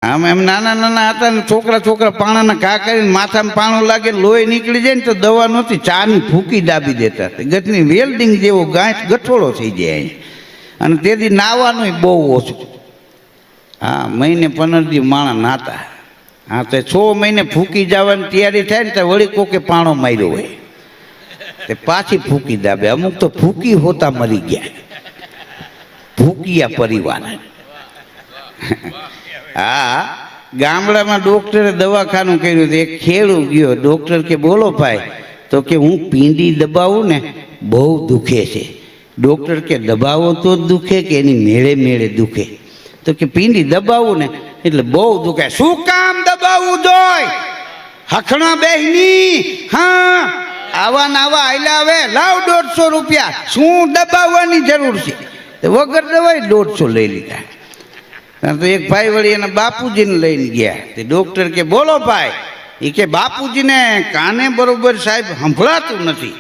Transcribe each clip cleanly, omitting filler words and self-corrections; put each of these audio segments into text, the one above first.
આમ એમ નાના નાના હતા ને છોકરા પાણાના ઘા કરીને માથામાં પાણું લાગે લોહી નીકળી જાય ને તો દવા નહોતી, ચાની ફૂકી દાબી દેતા. ગટની વેલ્ડિંગ જેવો ગાંઠ ગઠોળો થઈ જાય અહીંયા. અને તેથી નાવાનું બહુ ઓછું. હા, મહિને 15 દી માણા નાતા. હા, તો 6 મહિને ફૂકી જવાની તૈયારી થાય ને તો વળી કોકે પાણો માર્યો હોય તે પાછી ફૂકી દાબે. અમુક તો ફૂકી હોતા મરી ગયા, ફૂકિયા પરિવાર. હા, ગામડામાં ડોક્ટરે દવાખાનું કર્યું હતું. એક ખેડૂત ગયો, ડોક્ટર કે બોલો ભાઈ, તો કે હું પીંડી દબાવું ને બહુ દુખે છે. ડોક્ટર કે દબાવો તો જ દુખે કે એની મેળે મેળે દુખે? તો કે પીંડી દબાવું ને એટલે બહુ દુખે. શું કામ દબાવવું જોઈએ? હખણા બેહની. હા, આવા નાવા આયલા આવે, લાવ 150 રૂપિયા. શું દબાવવાની જરૂર છે? વગર દવાઈ 150 લઈ લીધા. તો એક ભાઈ વળી એના બાપુજીને લઈને ગયા. તે ડોક્ટર કે બોલો ભાઈ. એ કે બાપુજીને કાને બરોબર સાહેબ સંભળાતું નથી.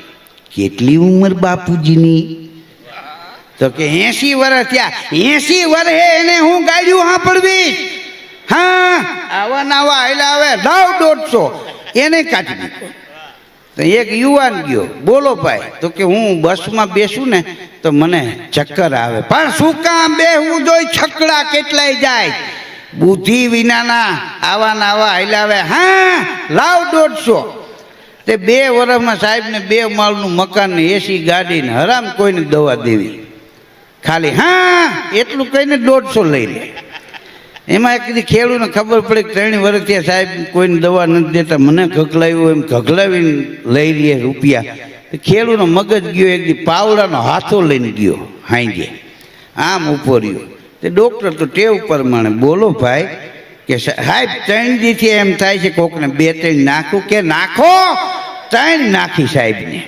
કેટલી ઉંમર બાપુજીની? તો કે 80 વર્ષ થયા. 80 વર્ષે એને હું ગાડ્યું સાંભળવી? હા, આવા નાવા આયલા આવે, લાવ 150. એને કાઢી દીધો. તો એક યુવાન ગયો, બોલો ભાઈ. તો કે હું બસમાં બેસું ને તો મને ચક્કર આવે. પણ શું કામ બેહવું જોઈએ? છકડા કેટલાય જાય. બુદ્ધિ વિનાના આવા નાવા હલાવે. હા, લાવ 150. તે 2 વર્ષમાં સાહેબને 2 માળનું મકાન ને એસી ગાડી ને હરામ કોઈને દવા દેવી ખાલી. હા, એટલું કહીને 150 લઈ લે. એમાં એક દી ખેડૂતને ખબર પડી કે 3 વર્ષ ત્યાં સાહેબ કોઈને દવા નથી દેતા, મને ઘગલાવ્યું, એમ ઘગલાવીને લઈ લે રૂપિયા. ખેડૂતનો મગજ ગયો. એક દી પાવડાનો હાથો લઈને ગયો, હાંજે આમ ઉભો રહ્યો. તે ડૉક્ટર તો ટેવ પ્રમાણે બોલો ભાઈ કે સાહેબ 3 દીથી એમ થાય છે કોકને 2-3 નાખું. કે નાખો. 3 નાખી સાહેબને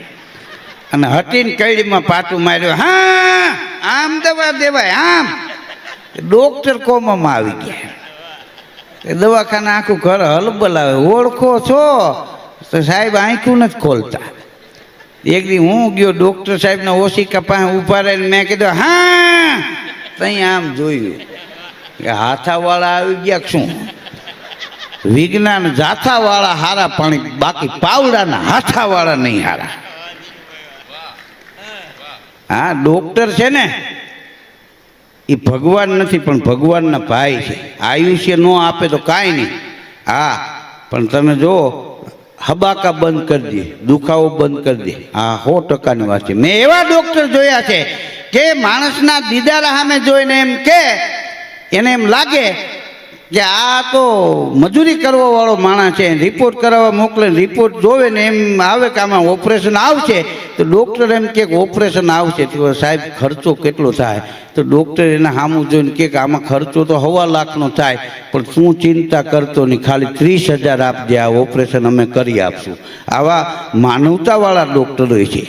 અને હટીને કઈડીમાં પાટું માર્યો. હા, આમ દવા દેવાય આમ. ડોક્ટર કોમામાં આવી ગયા. દવાખાના આખું ઘર હલબલાવે. ઓળખો છો? તો સાહેબ આંખું નથી ખોલતા. એક દી હું ગયો ડોક્ટર સાહેબના ઓશિકા પાસે ઉભા રહીને મેં કીધું હા. ત્યાં આમ જોયું કે હાથાવાળા આવી ગયા. શું વિજ્ઞાન જાથાવાળા હારા, પણ બાકી પાવડાના હાથાવાળા નહીં હારા. હા, ડોક્ટર છે ને એ ભગવાન નથી, પણ ભગવાનના ભાઈ છે. આયુષ્ય ન આપે તો કાંઈ નહીં. હા, પણ તમે જો હબાકા બંધ કરી દે, દુખાવો બંધ કરી દે. હા, 100%ની વાત છે. મેં એવા ડૉક્ટર જોયા છે કે માણસના દીદારા સામે જોઈને એમ કે એને એમ લાગે કે આ તો મજૂરી કરવાવાળો માણસ છે. રિપોર્ટ કરાવવા મોકલે, રિપોર્ટ જોવે ને એમ આવે કે આમાં ઓપરેશન આવશે. તો ડૉક્ટર એમ કે ઓપરેશન આવશે. તો સાહેબ ખર્ચો કેટલો થાય? તો ડૉક્ટર એના સામું જોઈને કે આમાં ખર્ચો તો 1.25 લાખનો થાય, પણ શું ચિંતા કરતો નહીં, ખાલી 30,000 આપજે, આ ઓપરેશન અમે કરી આપશું. આવા માનવતાવાળા ડૉક્ટરો છે.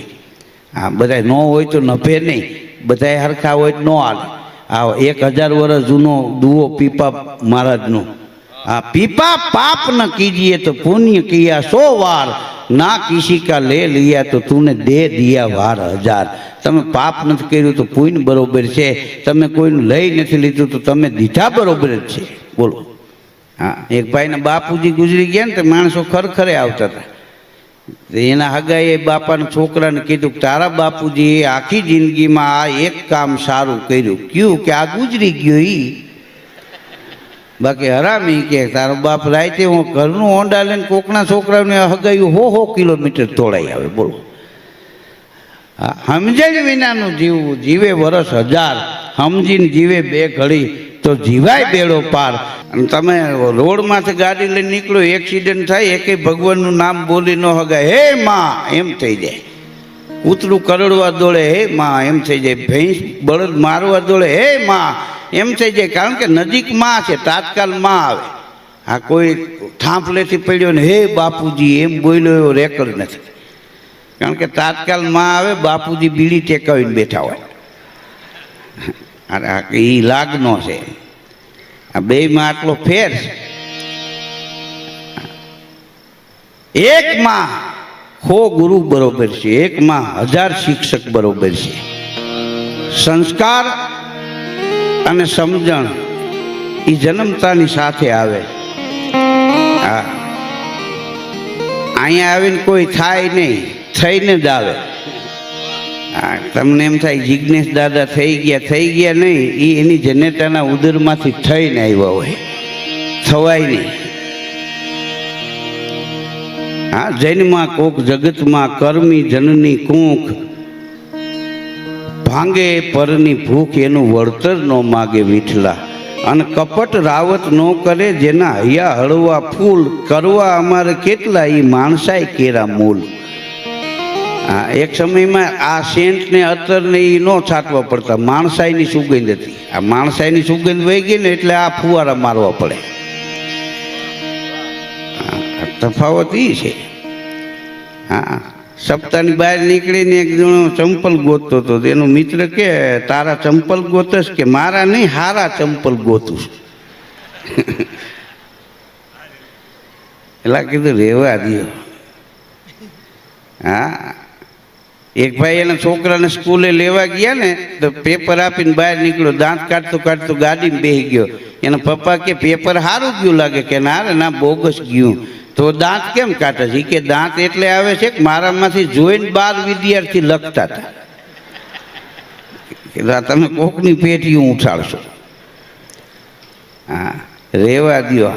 હા, બધા ન હોય તો નભે નહીં, બધા હરખા હોય તો ન હાલે. આ 1000 વર્ષ જૂનો દુઓ પીપા મહારાજનો. આ પીપા પાપ ન કીજીએ તો પુણ્ય કિયા 100 વાર, ના કિસી કા લે लिया તો તુને દે દિયા વાર 1000. તમે પાપ નથી કર્યું તો પુણ્ય બરોબર છે, તમે કોઈનું લઈ નથી લીધું તો તમે દીધા બરોબર જ છે. બોલો. હા, એક ભાઈના બાપુજી ગુજરી ગયા ને તો માણસો ખરખરે આવતા હતા. એના હગાએ બાપાના છોકરાને કીધું કે તારા બાપુજી આખી જિંદગીમાં આ એક કામ સારું કર્યું. કયું? કે આ ગુજરી ગયો ઈ. બાકી હરામી કે તારો બાપ રાતે હું ઘરનું હોંડા લઈને કોકના છોકરાને હગાયું 100 કિલોમીટર તોડાઈ આવે. બોલો. સમજણ વિનાનું જીવવું. જીવે વર્ષ 1000, સમજીને જીવે 2 ઘડી તો જીવાય બેડો પાર. અને તમે રોડમાંથી ગાડી લઈને નીકળો, એક્સિડન્ટ થાય, એકે ભગવાનનું નામ બોલી ન હગાય. હે માં એમ થઈ જાય. કૂતરું કરડવા દોડે, હે માં એમ થઈ જાય. ભેંસ બળદ મારવા દોડે, હે માં એમ થઈ જાય. કારણ કે નજીક માં છે, તાત્કાલ માં આવે. આ કોઈ થાંભલેથી પડ્યો ને હે બાપુજી એમ બોલ્યો એવો રેકર્ડ નથી. કારણ કે તાત્કાલ માં આવે, બાપુજી બીડી ટેકાવીને બેઠા હોય. અરે એ લાગનો છે. આ બેમાં આટલો ફેર છે. એક માં 100 ગુરુ બરોબર છે, એક માં 1000 શિક્ષક બરોબર છે. સંસ્કાર અને સમજણ એ જન્મતાની સાથે આવે. હા, અહીંયા આવીને કોઈ થાય નહીં, થઈને જ આવે. હા, તમને એમ થાય જિજ્ઞેશ દાદા થઈ ગયા નહીં, એ એની જનેતાના ઉદરમાંથી થઈને આવ્યા હોય, થવાય નહીં. હા, જૈનમાં કોક જગતમાં કર્મી જનની કૂંખ, ભાંગે પરની ભૂખ એનું વળતર ન માગે વિઠલા. અને કપટ રાવત ન કરે જેના હૈયા હળવા ફૂલ, કરવા અમારે કેટલા એ માણસાઈ કેરા મૂલ. હા, એક સમયમાં આ સેન્ટ ને અત્તર ને એ ન છાંટવા પડતા, માણસાઈની સુગંધ હતી. આ માણસાઈની સુગંધ વહી ગઈ ને એટલે આ ફુવારા મારવા પડે. તફાવત એ છે. હા, સપ્તાહની બહાર નીકળીને એક જણો ચંપલ ગોતતો હતો. એનો મિત્ર કે તારા ચંપલ ગોતસ? કે મારા નહીં, હારા ચંપલ ગોતું. એટલે કીધું રેવા દો. હા, એક ભાઈ એના છોકરાને સ્કૂલે લેવા ગયા ને તો પેપર આપીને બહાર નીકળ્યો, દાંત કાઢતો કાઢતો ગાડીમાં બેસી ગયો. એના પપ્પા કે પેપર સારું ગયું લાગે? કે ના બોગસ ગયું. તો દાંત કેમ કાઢે છે? કે દાંત એટલે આવે છે કે મારામાંથી જોઈને 12 વિદ્યાર્થી લખતા હતા. કે તમે કોકની પેટી ઉઠાડશો. હા, રેવા દો.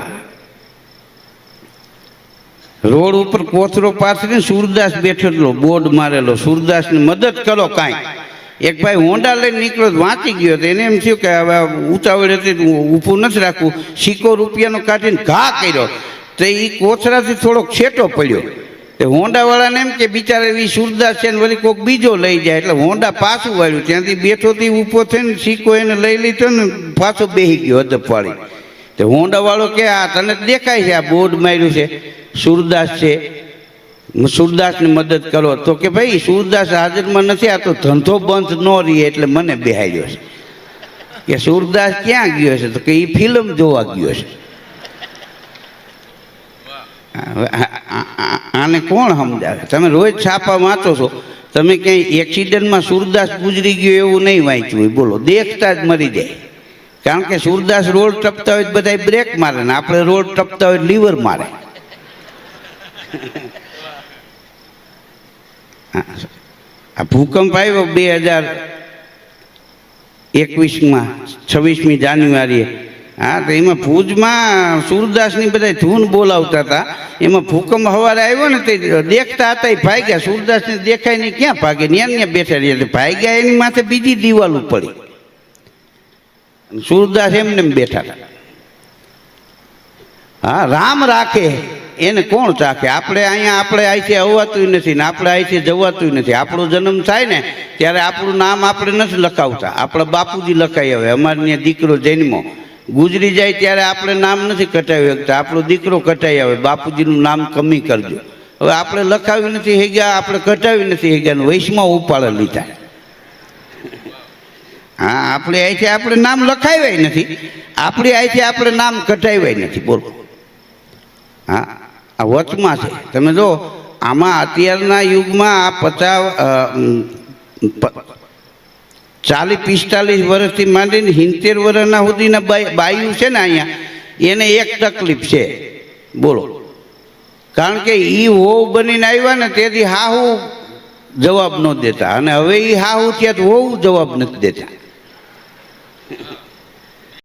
રોડ ઉપર કોથરો પાથરીને સુરદાસ બેઠેલો, બોર્ડ મારેલો, સુરદાસની મદદ કરો કાંઈ. એક ભાઈ હોન્ડા લઈને નીકળ્યો, વાંચી ગયો. તો એને એમ થયું કે હવે ઉતાવળ હતી, ઊભું નથી રાખવું. સિક્કો રૂપિયાનો કાઢીને ઘા કર્યો તો એ કોથરાથી થોડોક છેટો પડ્યો. તો હોન્ડાવાળાને એમ કે બિચારા એ સુરદાસ છે ને વળી કોઈક બીજો લઈ જાય. એટલે હોન્ડા પાછું વાળ્યું, ત્યાંથી બેઠોથી ઊભો થઈને સિક્કો એને લઈ લીધો ને પાછો બેસી ગયો હદપવાળી. તો હોન્ડાવાળો કે આ તને દેખાય છે આ બોર્ડ માર્યું છે સુરદાસ છે, સુરદાસની મદદ કરો. તો કે ભાઈ સુરદાસ હાજરમાં નથી, આ તો ધંધો બંધ ન રહે એટલે મને બેહાડ્યો છે. કે સુરદાસ ક્યાં ગયો છે? તો કે એ ફિલ્મ જોવા ગયો છે. આને કોણ સમજાવે? તમે રોજ છાપા વાંચો છો, તમે ક્યાંય એક્સિડન્ટમાં સુરદાસ ગુજરી ગયો એવું નહીં વાંચ્યું હોય? બોલો, દેખતા જ મરી જાય. કારણ કે સુરદાસ રોડ ટપતા હોય બધા બ્રેક મારે ને આપણે રોડ ટપતા હોય લીવર મારે. આ ભૂકંપ આવ્યો 2021માં 26મી જાન્યુઆરીએ. હા, તો એમાં ભુજમાં સુરદાસની બધા ધૂન બોલાવતા હતા. એમાં ભૂકંપ સવારે આવ્યો ને તે દેખતા હતા એ ભાગ્યા. સુરદાસને દેખાય નહીં, ક્યાં ભાગે? ત્યાં બેઠા રહ્યા. ભાગ્યા એની માથે બીજી દિવાલ પડી. સુરદાસ એમને બેઠા હતા. હા, રામ રાખે એને કોણ ચાખે? આપણે અહીંથી અવાતું નથી ને આપણે અહીંથી જવાતું નથી. આપણો જન્મ થાય ને ત્યારે આપણું નામ આપણે નથી લખાવતા, આપણા બાપુજી લખાઈ આવે. અમારે ત્યાં દીકરો જન્મો ગુજરી જાય ત્યારે આપણે નામ નથી કટાવી શકતા, આપણો દીકરો કટાઈ આવે, બાપુજીનું નામ કમી કરજો. હવે આપણે લખાવી નથી ગયા, આપણે કટાવી નથી ગયા, વૈશમાં ઉપાડે લીધા. હા, આપણે અહીંથી આપણે નામ લખાવ્યા નથી, આપણી અહીંથી આપણે નામ કટાવ્યા નથી. બોલો. હા, આ વચમાં છે. તમે જો આમાં અત્યારના યુગમાં આ 40-45 વર્ષથી માંડીને 70 વર્ષના સુધીના બાયું છે ને અહીંયા, એને એક તકલીફ છે. બોલો. કારણ કે એ વહુ બનીને આવ્યા ને તેથી હાહુ જવાબ ન દેતા, અને હવે એ હાહુ થયા તો વહુ જવાબ નથી દેતા.